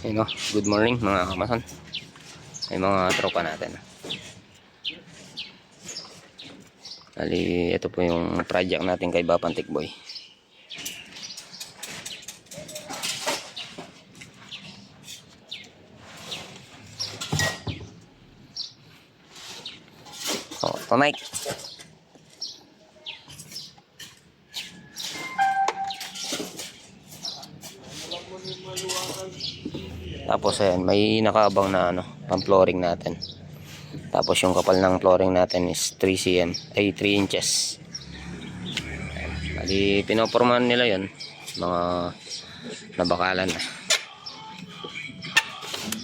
Ayun o, good morning mga kamason. Ay mga tropa natin. Ito po yung project natin kay Bapantik Boy. So, tonight. Tapos ayan, may nakaabang na pang flooring natin. Tapos yung kapal ng flooring natin is 3 cm, ay 3 inches. Pinopormahan nila yon, mga nabakalan na.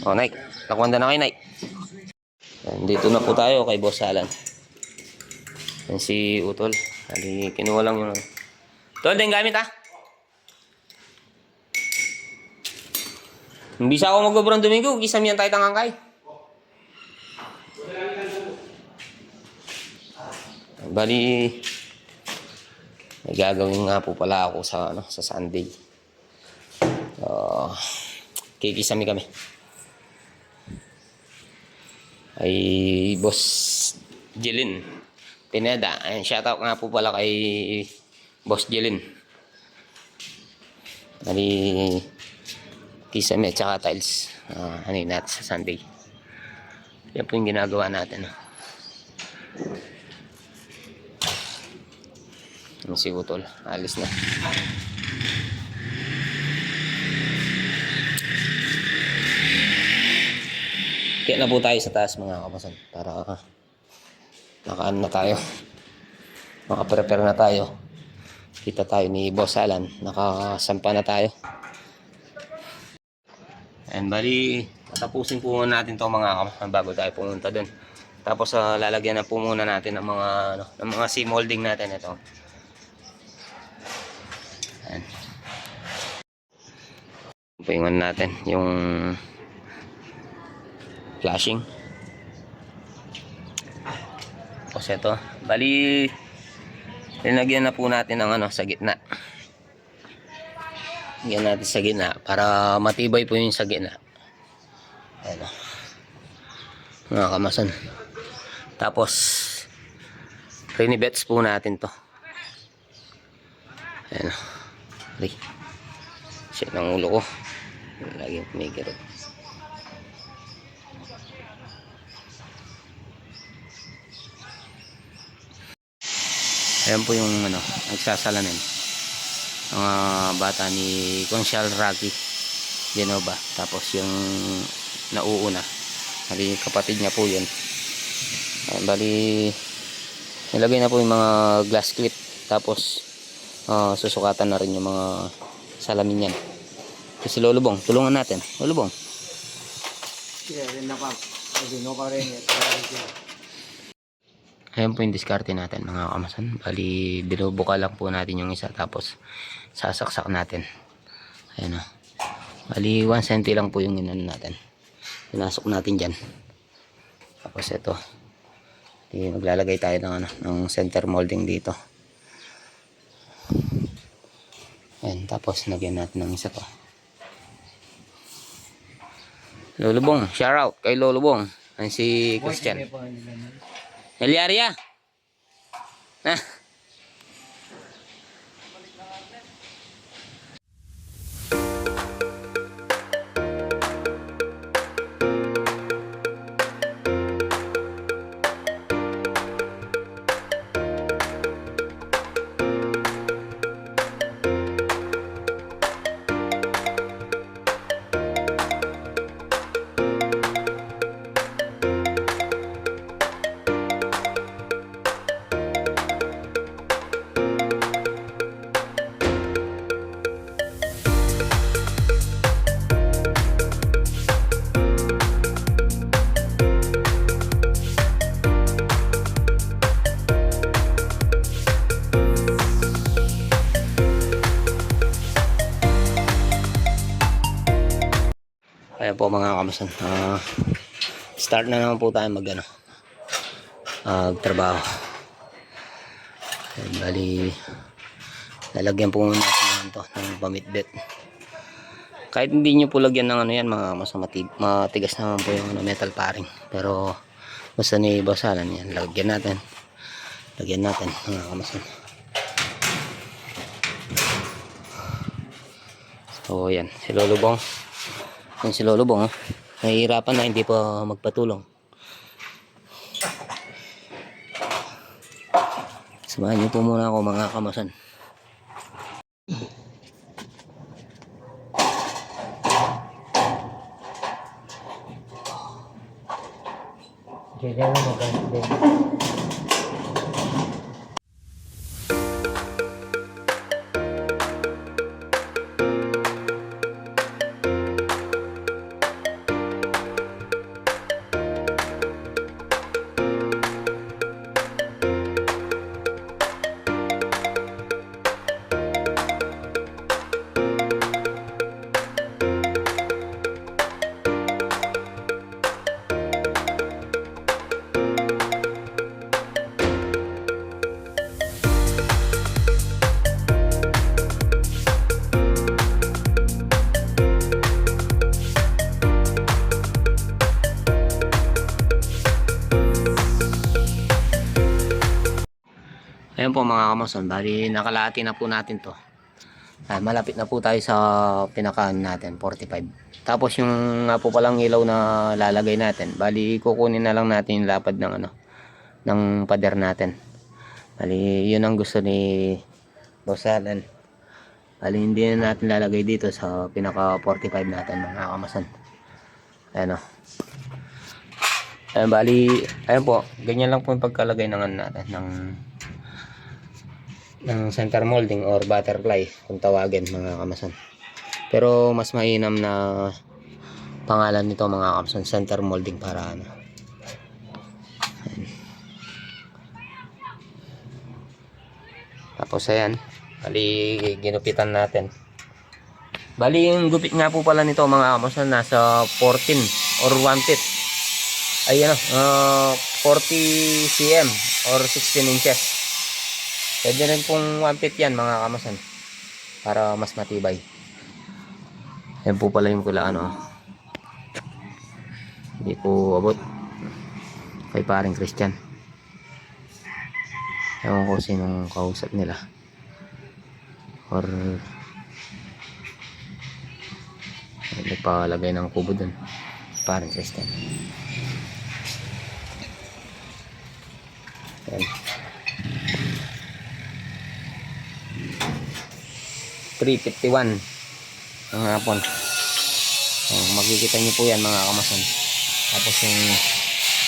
O Nike, nakwanda na kayo Nike. Dito na po tayo kay Boss Alan. Yan si Utol. Kinuha lang yung Tol, din gamit ha. Bisa ako mag-obrang Domingo, kisam yan tayo tangangkay. Bali, may gagawin nga po pala ako sa Sunday. Kikisami kami. Ay Boss Jelin Pineda. Ayan, shoutout nga po pala kay Boss Jelin. Bali, kisame at saka tiles. Natin sa Sunday. Yan po yung ginagawa natin. Si Utol, alis na. Kaya na po tayo sa taas mga kapasan para nakaan na tayo, makaprepare na tayo. Kita tayo ni Boss Alan, nakasampa na tayo. And bali, tatapusin po natin to mga kapasan bago tayo pumunta dun. Tapos lalagyan na po muna natin ng mga seam molding natin ito. Ayan. Puyungan natin yung flashing. Tapos ito, bali linagyan na po natin ng sa gitna. Lagyan natin sa gitna para matibay po yung sa gitna. Ayan o, mga kamason. Tapos rinibets po natin to. Ayan o. Shit ng ulo ko. Lagi kumikirot. Ayan po yung nagsasalamin. Mga bata ni Conchal Rocky Genova. Tapos yung nauuna. Bali kapatid niya po yun. Ayan, bali nilagay na po yung mga glass clip. Tapos susukatan na rin yung mga salamin yan. Kasi Lolo Bong, tulungan natin. Lolo Bong. Ayan po yung diskarte natin mga kamasan. Bali binubuka lang po natin yung isa. Tapos sasaksak natin. Ayan o. Bali 1 cm lang po yung inano natin. Pinasok natin dyan. Tapos ito. Maglalagay tayo ng center molding dito. Ayan, tapos nagyan natin ng isa to. Lolo Bong, shout out kay Lolo Bong. Ayan si Christian. Eliaria. Ayan po mga kamasan. Start na naman po tayo magtrabaho. Bali lalagyan po natin to ng pamitbit. Kahit hindi nyo po lagyan ng ano yan, mga matigas naman po yung ano, metal paring. Pero basta ni Boss Alan yan, lagyan natin mga kamasan. So yan, si Lolo Bong. Yan si Lolo Bong, oh. Nahihirapan na, hindi pa magpatulong. Samahan niyo po muna ako mga kamasan. Ayan po mga kamason, bali nakalahati na po natin to. Malapit na po tayo sa pinakaan natin, 45. Tapos yung nga po palang ilaw na lalagay natin, bali kukunin na lang natin yung lapad ng ano, ng pader natin. Bali yun ang gusto ni Boss Alan. Bali hindi na natin lalagay dito sa pinaka 45 natin mga kamason. Ayan o. Ayan, bali ayan po, ganyan lang po yung pagkalagay ng ano natin, ng center molding or butterfly kung tawagin mga kamason. Pero mas mainam na pangalan nito mga kamason, center molding, para ano. Ayan. Tapos ayan, bali ginupitan natin. Bali yung gupit nga po pala nito mga kamason, nasa 14 or 1/5. Ayan, 40 cm or 16 inches. Pwede rin pong 1/5 yan mga kamasan, para mas matibay. Yan po pala yung pula ano. Hindi po abot kay paring Christian. Ewan ko sinong kausap nila, or nagpalagay ng kubo dun, paring Christian. Yan. 351 ang hapon. Makikita nyo po yan mga kamason. Tapos yung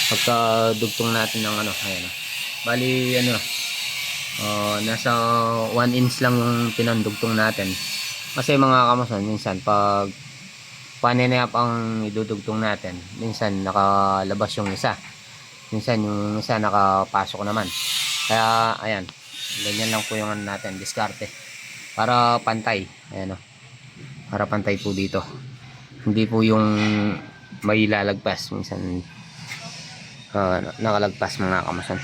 pagkadugtong natin ng ano, ayan, bali ano, nasa 1 inch lang yung pinandugtong natin. Kasi mga kamason, minsan pag paninayap ang idudugtong natin, minsan nakalabas yung isa, minsan yung isa nakapasok naman. Kaya ayan, ganyan lang po yung ano natin, diskarte para pantay. Ayan o, para pantay po dito, hindi po yung may lalagpas, minsan nakalagpas mga kamason.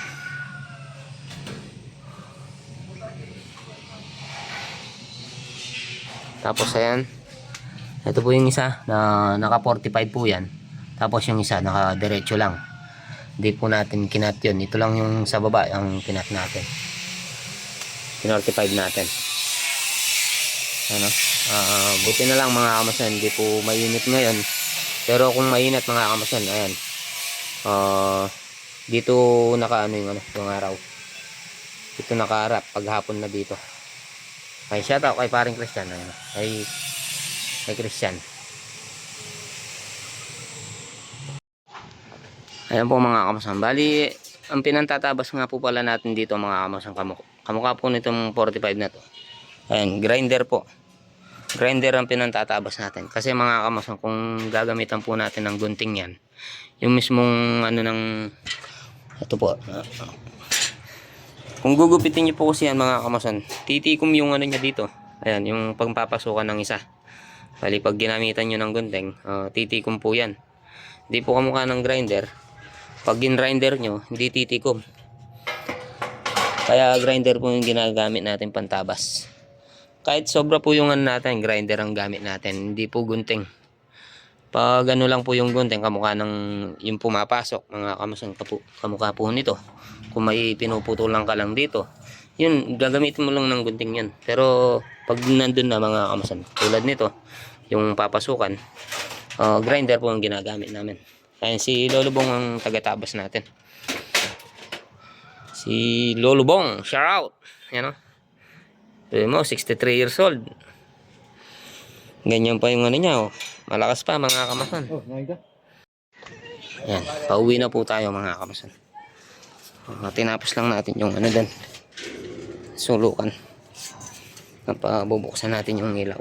Tapos ayan, ito po yung isa na naka 45 po yan. Tapos yung isa naka diretso lang, hindi po natin kinat yun. Ito lang yung sa baba ang kinat natin, 45 natin. Ano, buti na lang mga kamason, hindi po mainit ngayon. Pero kung mainit mga kamason, ayan, dito nakaano yung ano, yung araw dito nakaharap paghapon na dito. Ay, shout out kay paring Christian, ayan, kay Christian. Ayan po mga kamason, bali ang pinantatabas nga po pala natin dito mga kamason, kamukha po nitong 45 na to. Ayan, grinder po. Grinder ang pinantatabas natin. Kasi mga kamason, kung gagamitan po natin ng gunting yan, yung mismong ano ng ito po, kung gugupitin nyo po kasi yan mga kamason, titikom yung ano niya dito. Ayan, yung pagpapasukan ng isa. Bali pag ginamitan nyo ng gunting, titikom po yan. Hindi po kamukha ng grinder. Pag gin-grinder nyo, hindi titikom. Kaya grinder po yung ginagamit natin pantabas. kahit sobra po yung ano natin, grinder ang gamit natin, hindi po gunting. Pag ano lang po yung gunting, kamukha ng yung pumapasok, mga kamasan, kamukha po nito. Kung may pinuputulan ka lang dito, yun, gagamitin mo lang ng gunting yan. Pero pag nandun na mga kamasan, tulad nito, yung papasukan, grinder po ang ginagamit namin. Ayan, si Lolo Bong ang taga-tabas natin. Si Lolo Bong, shout out! Yan o. Sabi mo, 63 years old. Ganyan pa yung ano niya, oh. Malakas pa mga kamasan. Yan, pauwi na po tayo mga kamasan. Tinapos lang natin yung ano doon, sulukan. Bubuksan natin yung ilaw.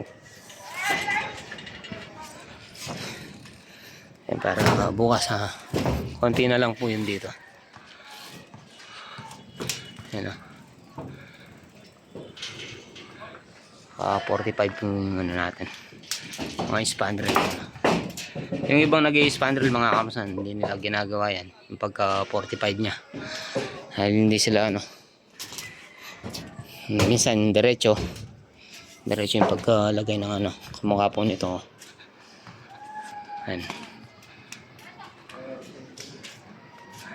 Yan, para bukas ha. Konti na lang po yun dito. Yan o. 45 yung ano natin. Mga spandrel. Yung ibang nag-i-spandrel mga kamasan, hindi nila ginagawa yan. Yung pagka 45 nya. Dahil hindi sila ano. Minsan diretso yung pagkalagay ng ano. Kamukha po nito. Ayan.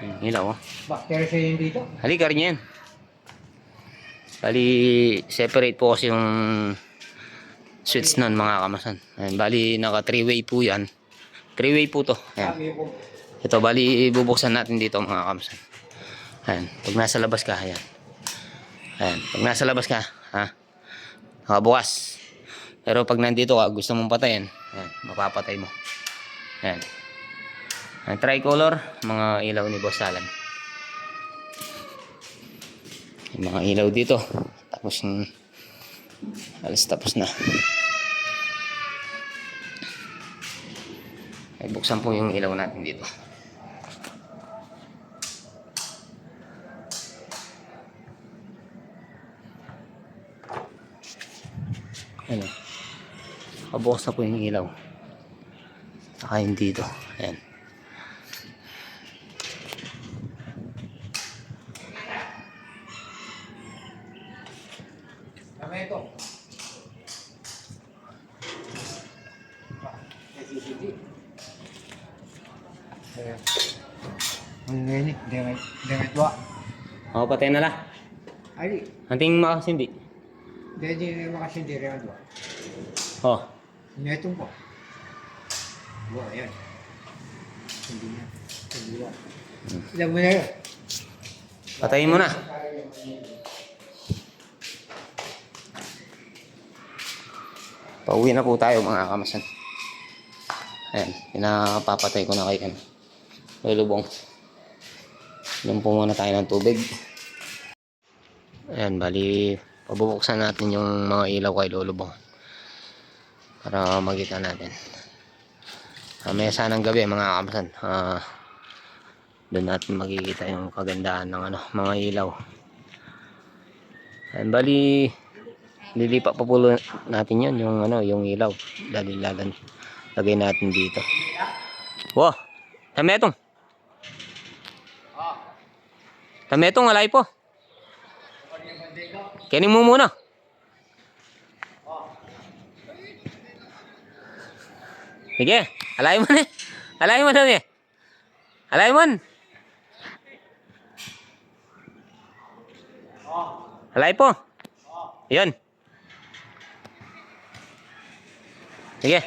Ayan, ilaw oh. Bakterya siya yun dito? Halika rin yan. Bali, separate po kasi yung switch nun mga kamasan. Ayan, bali, naka 3-way po yan. 3-way po to. Ayan. Ito, bali, bubuksan natin dito mga kamasan. Ayan, pag nasa labas ka, ayan. Ayan, pag nasa labas ka, ha? Nakabukas. Pero pag nandito ka, gusto mong patayin, ayan, mapapatay mo. Ayan. Ang tricolor, mga ilaw ni Boss Alan. Yung mga ilaw dito. Tapos yung alas tapos na. Ay, buksan po yung ilaw natin dito. Ano? Kabukas na po yung ilaw. Saka yung dito. Ayan. Ito. Ini dengan dua. O, patay na lang. Ay, Anting makasindi. jadi makasindi dengan dua. O. Ini itu po. Dua yan. Hindi na. Dua. Ilan mo na yun? Patayin mo na. Pauwi na po tayo mga kamasan. Ayan, pinapapatay ko na kay Lulubong. Inom po muna tayo ng tubig. Ayan, bali pabubuksan natin yung mga ilaw kay Lulubong para makita natin. May sanang gabi mga kamasan. Doon natin makikita yung kagandahan ng ano, mga ilaw. Ayan, bali lilipat pa po natin yun, yung ano, yung ilaw. Lagay natin dito. Wow, tametong. Tametong, alay po. Kainin mo muna. Sige, alay mo na. Alay mo na. Alay mo. Alay po. Yun. Sige.